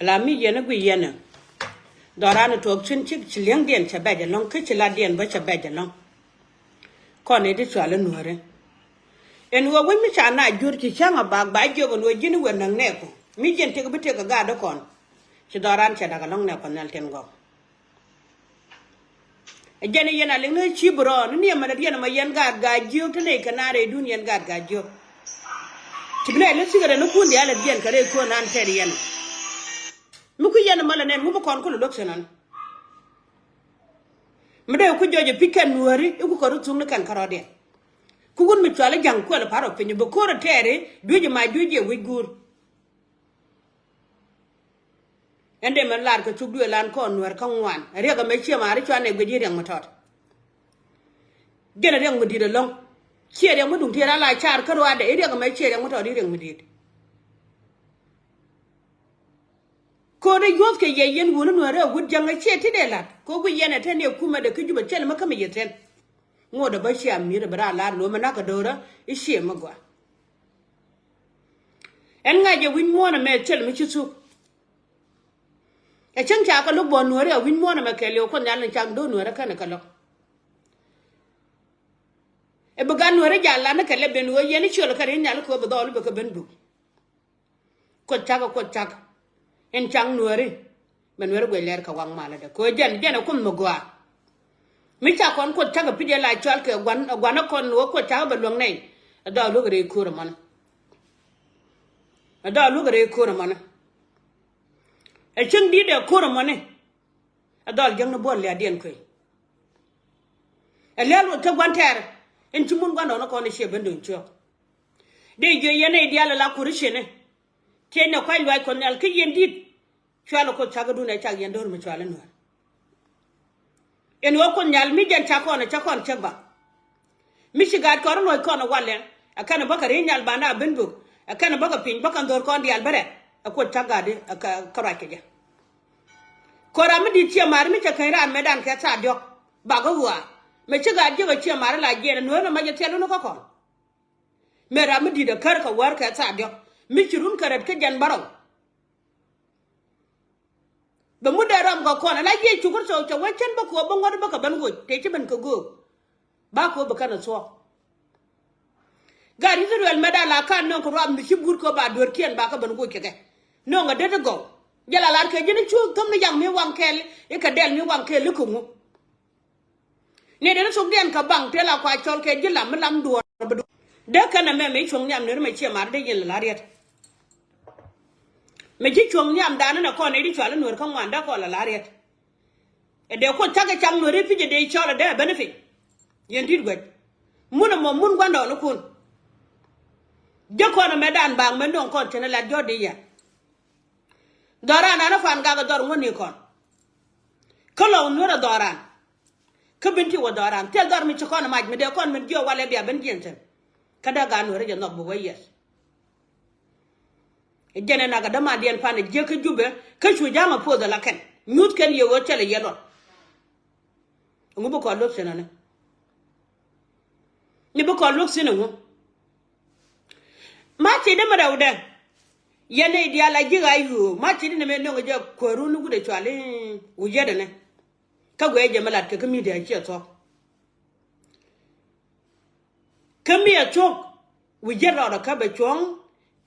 là mi yên quy yên nè đó ra nó thuộc chuyên chức chỉ liếng điện chả bẻ long cứ chỉ là điện với chả bẻ long còn ấy đi xóa lên nữa đấy en wo mi cha na jur ki changa ba jo gon wo jini wen nang ne ko mi jen te ko bete ko ga do kon ci doran cha daga long ne ko nal ten go e jene yena le no ci bro ni ma na yen ma yen ga jo te ne kanare dun yen ga jo ci ble le sigare no kundi ala yen kare ko nan te yen mu ku yen mala ne mu ko kon ko lo senan mu de ku joje piken nuori ku ko rutung ne kan karode kugun mi chwala jang ko la paro penyo bo ko tere duje ma duje wi gur ende man lar ko tugdu lan ko nwer kan wan re ga me chema ri chwane gudi reng matot gena reng mudi de long che reng mudung tera la char ko wa de re ga me che reng matot ri reng mudi ko de yot ke ye yen wonu nwer gud jang che ti de lat ko gu yene ten ye kuma de kujuba chel ma kam yeten ngoda ba shi amira bara la lo mana ka dora ishe magwa en nga je win mona me chel mi chisu e chang cha ka lo bon nore win mona me kele ko nyal chang do nore kana kala e bugan nore jalla na kele ben wo yeni chol ka rin nyal ko ba dol ba ka ben du ko chaga en chang nore men nore go ler ka wang mala da ko jen ko magwa mi cha kon ko chaga pide la chwal ke gwan kon wo ko chaga balong nei da lu gre ko man da lu gre ko man e chung di de ko man da jang no bol le adien ko e le lu te gwan ter en chumun gwan no ko ne she bendo cho de je yene dia la ko rishe ne te ne ko lwa ko nal ke yendi chwal ko chaga du ne chaga yendor mi chwal no en wo ko nyal mi jen chakona cheba mi shigat ko no ko no walen akana baka re nyal bana benbu akana baka pin baka ndor ko ndi albare ako chagade aka karake ja ko ram di tie mar mi chakaira medan ka ta dok baga wa me chiga je ga tie mar la je no no ma je telo no ko me ram di da kar ka war ka ta dok mi chirun karat ka jan baraw ba mu da ram ga kona la ye chukur so cha wachen ba ko ba ngod ba ka ban go te ci ban ko go ba ko ba kana so gari zu wel meda la kan non ko ram mi ci bur ko ba dor kien ba ka ban go keke no nga de go jala lar ke jini chu tom ni jam mi wang kel e ka del mi wang kel ko mu ne de so den ka bang te la kwa chol ke jila mi lam do de kana me chung nyam ne me che mar de yin la riet me ji chong nyam dana na ko ne di chwala nur kan wanda ko la lariat e de ko taga chang no refi de chola de benefit yen dit gwet mun mo mun gwanda no kun je ko na medan bang men don kon tene la jodi ya dora na fan ga dor ngoni kon kolo nura doran ka binti wa doran tel dor mi ko na maj me de kon men jo wala bia ben jenten kada ga no re no bo yes jene naga dama dien fane je ka jube ka chu jama po da laken nyut ken ye wo tele yelon ngubo ko lok senane ni bo ko lok sinu ma ti de mara ude yene dia la jiga yu ma ti ne me no je ko ru nu gude chwale uje de ne ka go je malat ka mi de chi to kami a chok uje ro ka be chong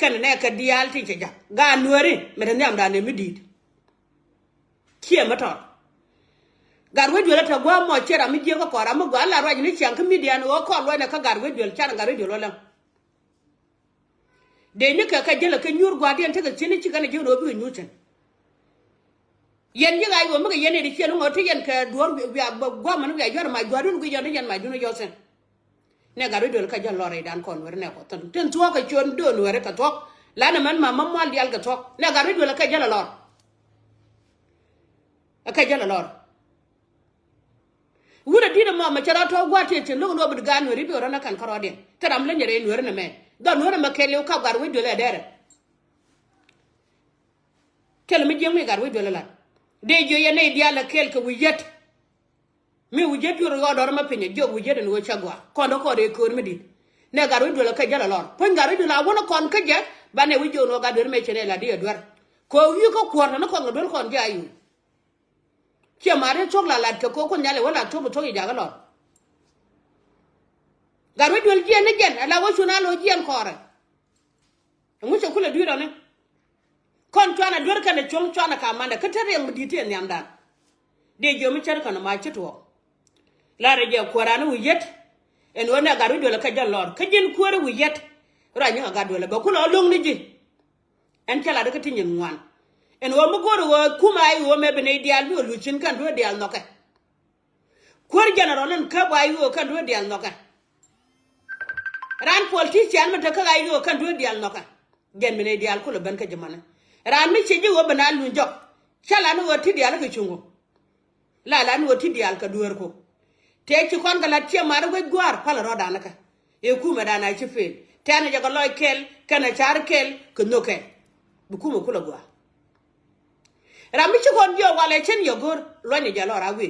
kan ne ka dial ti ja ga nuori me ne am da ne midid kie mato garwe dole ta gwa mo chera mi je ko ra mo gwa la ra ni chian ka midian o ko lo ne ka garwe dole chan garwe dole la de ni ka jela ka nyur gwa den ta ga chini chi kana je ro bi nyuchen yen ji ga yo mo ga yen ni chelo ngoti yen ka duor gwa man ga yor ma gwa dun gu yen yen ma dun yo sen ne garu dol ka jan lore dan kon wer ne ko ten to ka chon do no wer ka to la na man ma mal dial ka to ne garu dol ka jala lor ka jala lor wura dina ma chara to gwate te lo no bud gan wer bi ora na kan karo den taram le nyere wer ne me do no ma kele ka garu dol e dere kel mi jemi garu dol la de jo yene diala kel ka wiyet mi wuje piro godor ma pinye jo wuje den wo chagwa kondo ko de ko mi dit ne garu dole ka jala lor pon garu dole wona kon ka je bane wijo no ga der me chere la di edwar ko yu ko kwor na ko ngabel kon ja yu che mare chok la lat ko ko nyale wala to to ya ga lo garu dol je ne gen ala wo suna lo jen kore ngu che kula du ne kon twana dor kan chong twana ka manda ka tare mu dite ne amdan de jo mi cher kan ma chito la re je korana wu yet en wona garu dol ka jallor ka jin kore wu yet ra nya ga dol ba kula long ni ji en kala de ka tinyin wan en wo mu goro wo kuma ai wo me bene dial bi lu chin kan do dial no ka kor general en ka ba ai wo kan do dial no ka ran politician ma ta ka ai wo kan do dial no ka gen bene dial kula ban ka jamana ran mi ci ji wo bana lu jok kala no wo ti dial ka chungo la no ti dial ka duwer ko te ci kon kala tie mar go gwar pala roda naka e kuma dana ci fel tane jaga loy kel kana char kel ko noke bu kuma kula gwa rami ci kon jo wala chen yo gor lo ni jalo rawi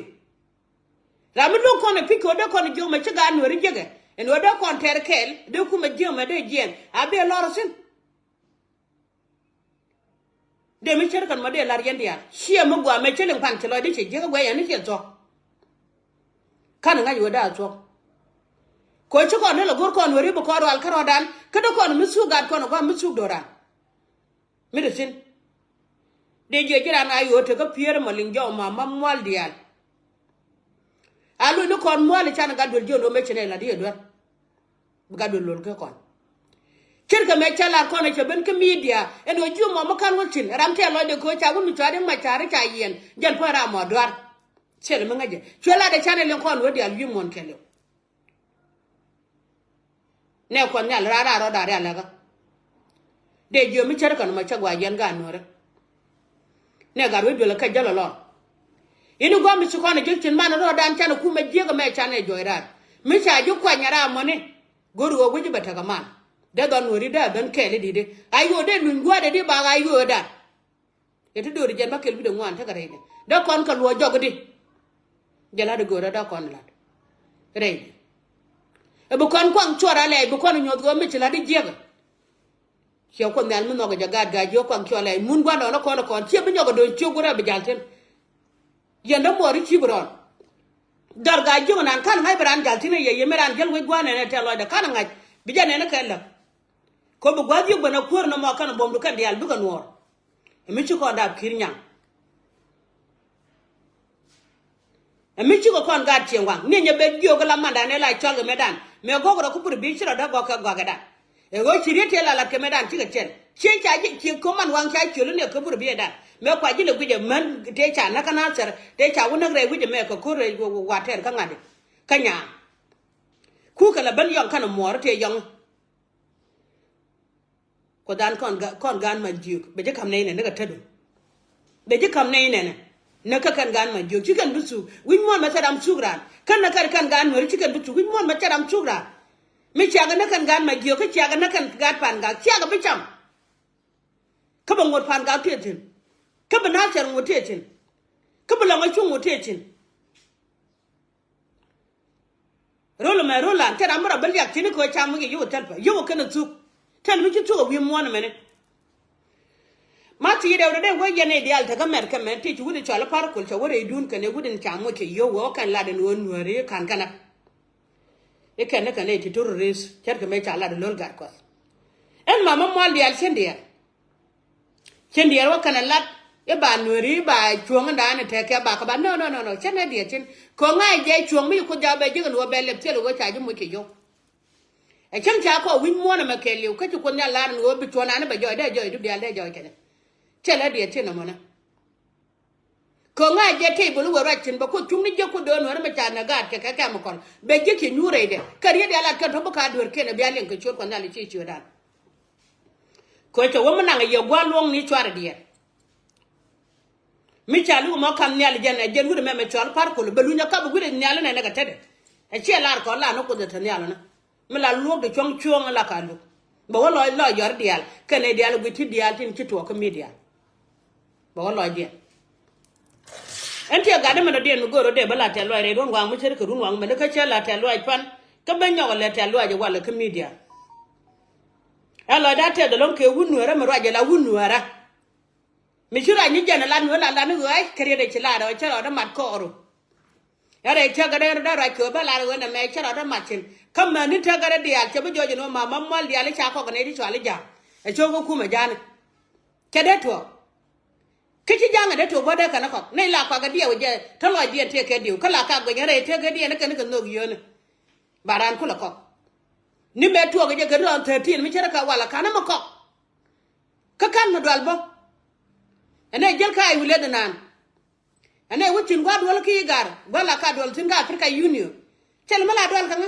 rami lu kon piko de kon jo ma ci ga no ri jege en wo do kon ter kel de kuma jo ma de jen abe loro sin de mi cher kan ma de lar yendia sie mo gwa me chelen pan chelo de che jega gwa ya ni che to kan nga yo da to ko ci kon le gor kon wori bu ko wal karo dan kada kon mi su gad kon ko mi su doran mi de sin de je jira na yo te ko pier mo ling jo ma mamwal dial alu ni kon mo le chan gadol jo no me chene la de do gadol lol ko kon kirka me chala kon che ben ke media en o ju mo kan wotin ram te lo de ko cha bu mi chade ma chare cha yen jan po ra mo dwar chele ma ngaje chola de channel kon wo dial wi mon kele ne kon nyal ra ro da ala ga de jo mi chere kan ma chagwa yen ga no re ne ga ro do ka jalo lo inu go mi su kon je tin man ro dan chan ku me je ga me chane jo ra mi cha ju kwa nyara mo ne goru go guji bata ga man de don wori da ben kele dide ayo de nun gwa de ba ga yo da e to do ri jen ba kel bi de ngwan ta ga re de kon ka lo jog di jela de gora da kon la re e bu kon kwang chora le bu kon nyod go mi chila di jega xew ko nal mu no ga jagat ga jo kwang chole mun gwa no ko kon che bi nyogo do chogura bi jalten yenda mori chibron dar ga jo nan kan hay bran jaltine ye yemeran gel we gwa ne te lo da kan ngaj bi jane ne kala ko bu gwa jo bana kur no mo kan bom du kan dial du kan wor mi ci ko da kirnyang mi ci ko kon ga tiengwa ne nye be jo ga manda ne la chol medan me go ko pur bi ci da go ka go ga da e go ci rete la ke medan ci ga chen ci cha ji ci ko man wang cha ci ne ko pur bi da me kwa ji le guje man te cha na kana ser te cha wona re guje me ko re wa ter ka ngade kanya ku ka la ban yong kana mor te yong ko dan kon gan ma juk be je kam ne ne ga tadu be je kam ne ne na ka kan gan ma juk chikan busu win mon ma tadam sugran kan na kan gan no chikan busu win mon ma tadam sugra mi chaga na kan gan ma juk ka chaga na kan gat pan ga chaga bi cham ka ba ngot pan ga tetin ka ba na char ngot tetin ka ba la ma chung ngot tetin rola ma rola tadam ra bal yak tin ko cham gi yu talpa yu kana tu tan mi tu wi mon mene mati de de wo yene dial ta gamer kan men ti wude chala par kul cha wore dun kan e wudin chamo ke yo wo kan la den won nuare kan kana e kan ne kan e ti terrorist cher ke me chala de lol gar ko en mama mo dial chen dial wo kan lat e ba nuari ba chuong da ne te ke ba ka ba no chen ne dia chen ko ngai je chuong mi ko ja be je no be le te lo cha ju mo ke yo e chen cha ko win mo na ma ke liu ka ju ko nya la no bi chona ne ba jo de jo du dial de jo ke chela dia tena mona ko nga je table wo rachin ba ko tumni je ko don war ma chana gat ke ka mo kon be je ke nyure de kariye de ala ka to ka dur ke ne bialen ko chor ko na le chi dan ko to wo mona nga ye gwa long ni chwar dia mi chalu mo kam ne al jana je ngur me chwar par ko be lunya ka bu gure ne ala ne ga tede e che lar ko la no ko de tan ala na mi la lu de chong la ka lu ba wo lo yor dial ke ne dial gu ti dial tin chi to ko media ba lo dia enti ga de me de no goro de bala te lo re don wa mu cher ko run wa me de ka che la te lo pan ka ben yo le te lo je wala ka media ala da te de lon ke wunu ra me ra je la wunu ra mi shura ni jana lan wala lan ngai kare da chila da chara da mat ko ro ya da cha ga da ra ko ba la wala me chara da mat chin kam na ni ta ga da ya che bu jojo no ma mal dia le cha ko ga ne di chwa le ja e cho ko ku ma ja ne ke da to ke chi ja ga da to bo da kana ko nei la kwa ga dia je ta lo dia te ke diu kala ka ga re te ga dia ne kan no yo ne baran ku la ko ni be to ga je ga ron 13 mi chara ka wala kana ma ko ka kan ma dal bo ene jel kay wule de nan ene wucin gwa dol ki gar wala ka dol tin ga Africa Union tel mala dol kan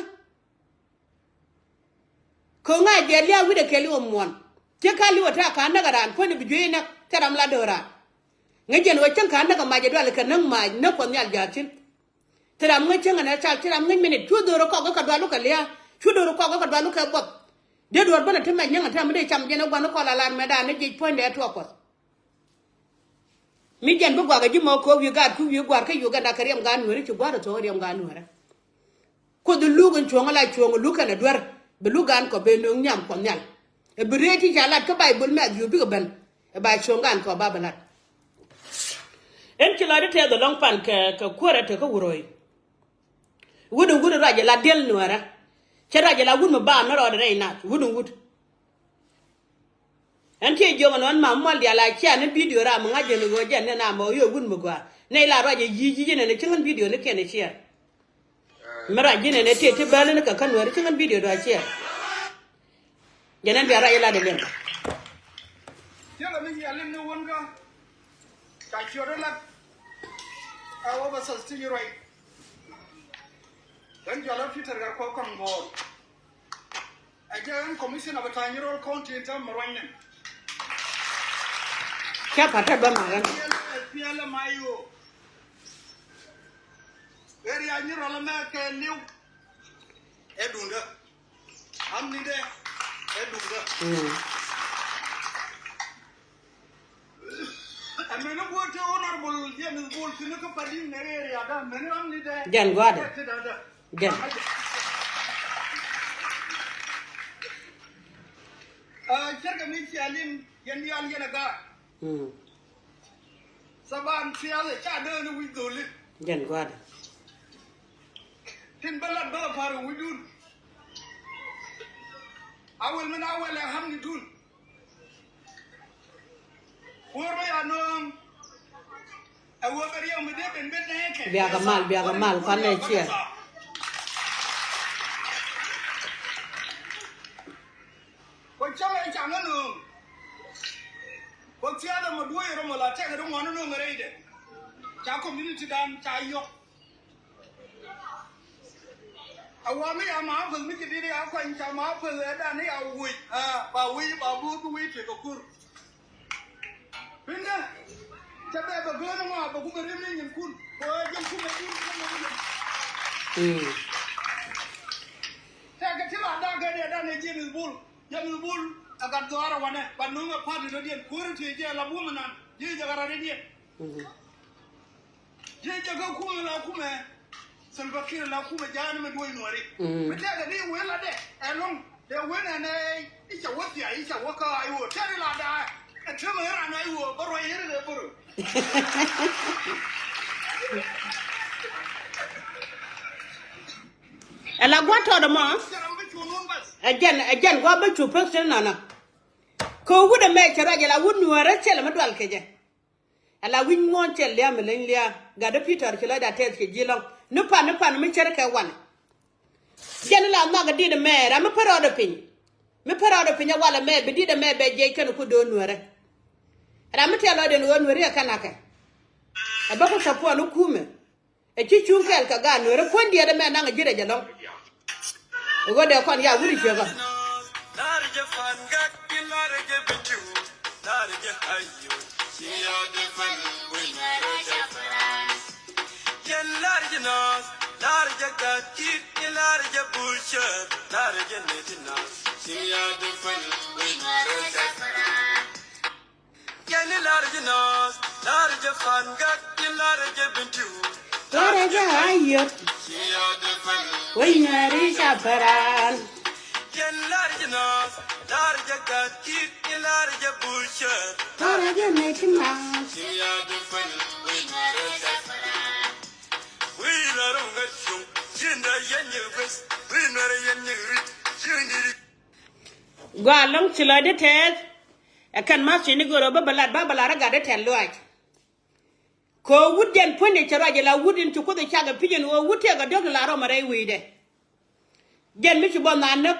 ko nga je liya wi de keli o mon te ka liwa ta ka naga ran ko ni bijoy na taram la dora nga jen wa cin ka naga ma je dol kan nan ma na ko nyal jatin taram nga cin na ta taram nga minute tu doro ko ka dol ka liya tu doro ko ka dol ka bob de dor bana te ma nyanga ta ma de cham je na gwa ko la lan me da ne je point de to ko mi jen bu gwa ga jimo ko wi ga ku wi gwa ka yu ga da kariyam ga nu ri ci gwa da to riyam ga nu ra ko du lugun chonga la chonga luka na dwar be lugan ko be no nyam ko nyal e breti jala ka bible me yu bi ban e ba chonga ko ba balat en ci la de te do long pan ka kore te ko wuroi wudu raje la del nu ra ci raje la wunu ba na ro de na wudu anti jo man ma mal dia la cha ne video ra ma je no go je ne na mo yo gun mo gwa ne la ro je ji ne chingan video ne ke ne chia mara je ne te bale ne ka kan wari chingan video do chia jenen bi ara ila de len yala mi ya len no won ga ka choro la awo ba sa sti roi dan jala fitar gar ko kon go ajan commission of taniro county tam marwanen kya pata ba magan piala mayo eri anyiro la ma ke liu edunda amni de edunda amena bote honorable James Bol tinu ko padi ne eri ada mena amni de jan gwada jan cerga mi cialin yendi an gena ga saban ciale cha de no wi dole jan gwada tin balad bala faru widun awal man awal hamdun worma ya no awo bari am de ben ben ne biaga mal kan ne chia ko chama changa no ko tiada mo duwe ro mo la te ga mo no ngare ide cha community dan cha yo awami ama ko mi ti dire akwa ncha ma fa da ne ya wi ba bu wi te ko kur pinda ta ba gona ma ba ku gare min yin kun ko jan ku mai kun ta ga tira da ga da ne James Bul aga doara wane banunga padi do dien kurti je la bumana je jagara de dien je jaga kuma la kuma salvakir la kuma jani me doy nori me taga ni wela de elong de wena ne isha wati isha waka ayo tari la da atama era na ayo baro yere de baro ala gwato da ma ajan gwa ba chu person nana ko wuda me chara jala wunu wara chela madwal keje ala win ngon chel ya melen lia ga da peter kila da tes ke jilong nu pa mi chara ka wan jan la ma ga di de me ra me paro do pin wala me be di de me be je kan ko do nuore ra me telo de no nuore kana ka aba ko sapo no kume e chi chunkel ka ga nuore ko ndi de me na ga jire jalong go de kon ya wuri shega large fan gak large bitu large hayo siya de fan we large fan yen large nos large gak large bullshit large netina siya de fan we large fan yen large nos large fan gak large bitu large hayo siya de fan we large fan yen large nos large got keep in large bullshit. Large nation man. See ya different. We are on the show. Jinda yenny west. We are yenny rich. Jindy. Gwa long chilo de ted. Akan mas ni go roba balad ga de ted loaj. Ko wood jen pone chara la wood into ko the chaga pigeon or wood take a dog la ro mare we de. Jen mi bon na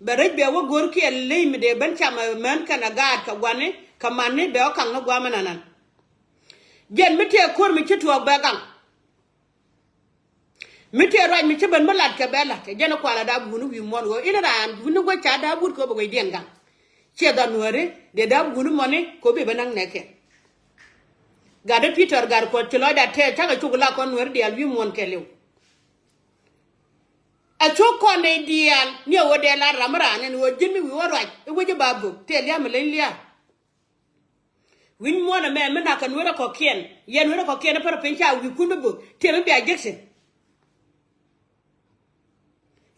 berej be wo gor ki le mi de ban chama man kana gad ka gwane ka manne be o kan no gwa mananan. Jen mi te kor mi chitu ba gang. Miti raj mi chiban malad ka bela ke jana kwala da bunu wi mon go ina ran bunu go cha da bur ko be den gang che da nuare de da bunu mone ko be banang neke ga de Peter gar ko chilo da te cha ga chugula ko nuare de wi mon ke lew a choko ne dial ni o de la ramra ne wo jimi wi wo raj e wo je babu te liam len lia win mo na me na ka nuare ko kien ye nuare ko kien per pencha wi kunu bu te be a jekse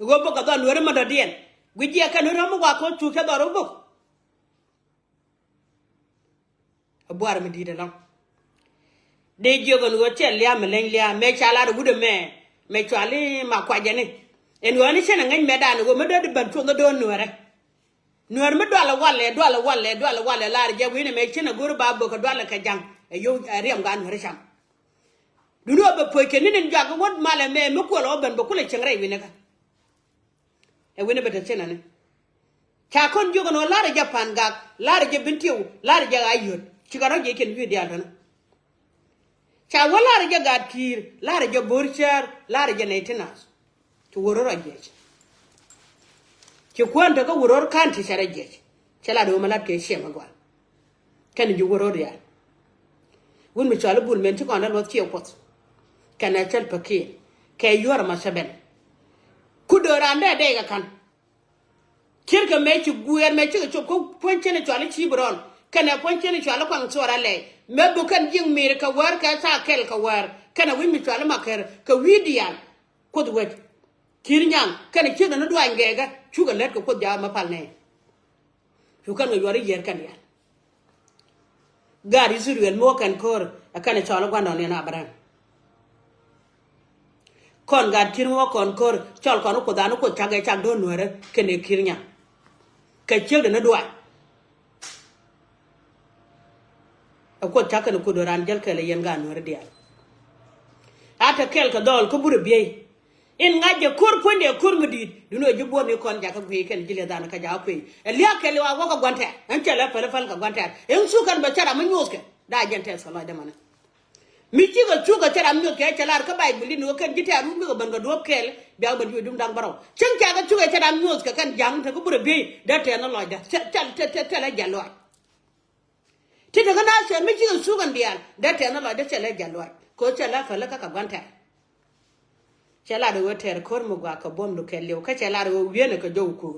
go boka don were ma dodien gwi ka no mo wa ko chu ka do bo abuar mi dide long de jogo no tel ya melen lia me chala do gude me chwali ma kwa jene en woni chena ngany medan go me do ban to do nuore nuor me do la walle la je wi ne me chena goro ba bo ko do la ka jang e yo ariam ga nuore cham du no be po ke ni jago wod male me ko lo ban bo ko le chengre wi ne ka e wene beta chena ne cha kon jogo no lara japan gak lara je bintiu lara je ayot chigaro je ken wi dia dana cha wala je gad kir lara je borchar lara je netenas to wororo je ci kwanta ko woror kanti sare je chala do malat ke shema gwa kan ju woror ya won mi chala bul men ti kon dal wat ci pot kana chal pakir ke yor ma saben kudorande de ga kan kirka me ci guer me ci ko ponche ne chwali ci bron kana ponche ne chwali kwang sora le me bu kan jing mir ka war ka sa kel ka war kana wi mi chwali maker ka widian ko du wet kirnyang kana ci na do angega chuga let ko ja ma pal ne fu kan yori yer kan ya gari zuru el mo kan kor akane chwali kwando ne na abran kon gad kirmo kon kor chol kon ko danu ko chage chag do nuere kene kirnya ka childe na duwa ko chaka no ko do ran jel kele yen ga nuere dia ata kel ka dol ko buru biye in ngaje kur ponde kur mudit duno jibbo mi kon jaka ko ken jile dana ka ja ko e liya kele wa ko gonte en tele fele fal ka gonte en sukan be cara ma nyuske da jente sala de mana mi ci ga chuga tera mi ke chalar ka bay buli no kan jita ru mi ga ban ga do kel biya ban yu dum dang baraw cin ka ga chuga tera mi ka kan jang ta ko bure be da te na lo da te la jalo ti daga na se mi ci ga chuga ndial da te na lo da te la jalo ko chala fa la ka ka gwanta chala do ter kor mu ga ka bom do kel lew ka chala do wiene ka jow ko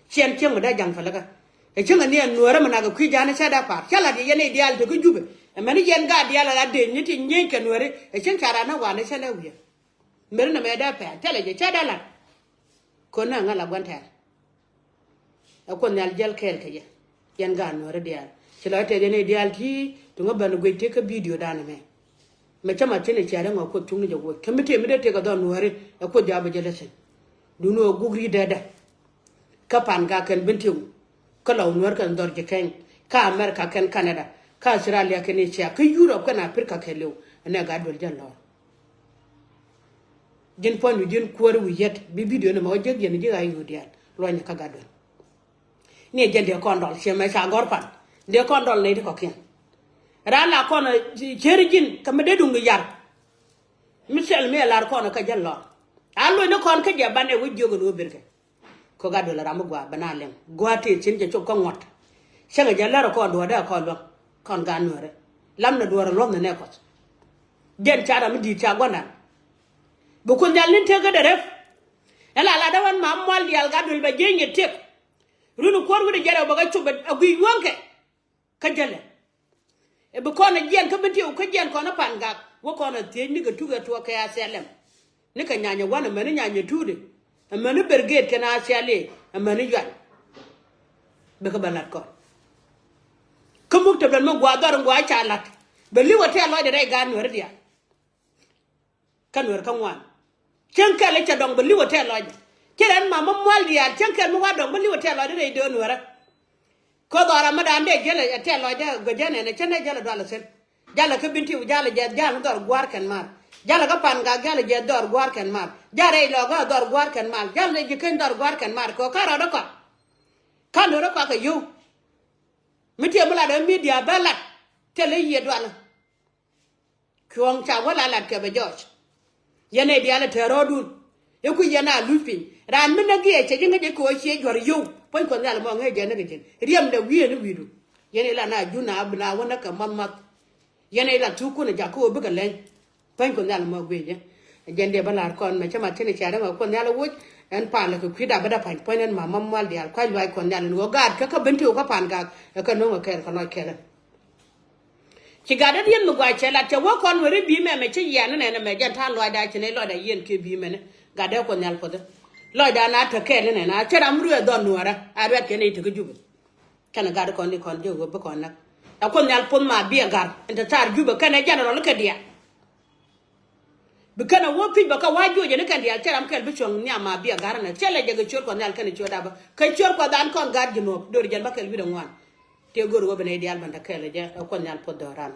cien cin da jang fa la ka e cin ga ne nuora mana ga ku jana cha da pa chala de yene dial to ko jube mani yen ga dia la de ni ti nyen ke nuore e chen chara na wa ne chele wi mer na me da pe tele je cha dala ko na ngala gwanta e ko nyal jel kel ke yen ga nuore dia chela te ne dia ti to ngaban go te ka video dana me chama tene chara ngo ko tungni je go kemite mi de te ga don nuore e ko jaba je lesen du no gugri dada ka pan ga kan bintiu ka law nuore kan dor je ken ka America kan Canada ka Australia kene chia ka Europe kana Africa kelew na ga dol jallo jin pon wi jin ko ru yet bi video na ma jeg yen ji ay yudial lo nya ka ga dol ne jende ko ndol che ma sa gor pan de ko ndol ne ko ken ra la ko na jerjin ka me de dungu yar misel me lar ko na ka jallo allo ne kon ka je bane wi jogo no berke ko ga dol ram gwa banalem gwate cin je ko ngot sanga jallar ko do da ko lo kon ga nuore lam na duwara lom na ne ko den chara mi di cha gona bu ko nyalin te ga def ela la da wan ma mol yal ga dul ba jenye tek runu ko ru de jara ba ga chuba agui wonke ka jale e bu ko na jen ka binti ko jen ko na pan ga wo ko na te ni ga tuga to ka ya selem ni ka nyanya wana mani nyanya tude mani berget kana sele mani jan be ka balat ko kumuk te mo gwa dor gwa chalat be liwa te lo de ga nwer dia kan wer kan wan chen ka le cha dong be liwa te lo kiran ma mal dia chen ka mo wa dong be liwa te lo de do nwer ko dora ma dan de gele te lo de go jene ne chen de gele do la sen jala ka binti jala je jala dor gwar kan mar jala ka pan ga jala je dor gwar kan mar jare lo ga dor gwar kan mar jala je ken dor gwar kan mar ko kara do ko kan do ko ka yu miti mala da media balat tele ye do ala kuong cha wala la ke be joch yene dia la terodun e ku yana lupi ran min na ge che jinga je ko che jor yu pon ko ngala mo nge je na ge riem da wiye ni widu yene la na juna abna wona ka mamma yene la tuku na jako be ka len pon ko ngala mo gwe je jende balar kon me chama tene cha da ko ngala wuj en pa la ko kwida bada pan pon en ma mammal dia ko lwai ko ngala ngo gad ka benti ko pan ga ka no ka ka no kele ci gada dien mu gwa chela te wo kon wori bi me ci yen ne me jan ta lwa da ci ne lwa da yen ke bi me ne gada ko nyal ko de lwa da na ta kele ne na chera mru e don nuara a be ke ne te jubu kana gada ko ni kon jogo be ko na da ko nyal pon ma bi gar enta tar jubu kana jan ro ka dia be kana wo pi ba ka wajo je ne kan dia chera mkel bi chong nya ma bi gar na chele je ga chor ko nyal kana choda ba ka chor ko dan kon gad jino do jan ba kel bi do ngwan te gor go be ne dial ban ta kele je ko nyal po do ran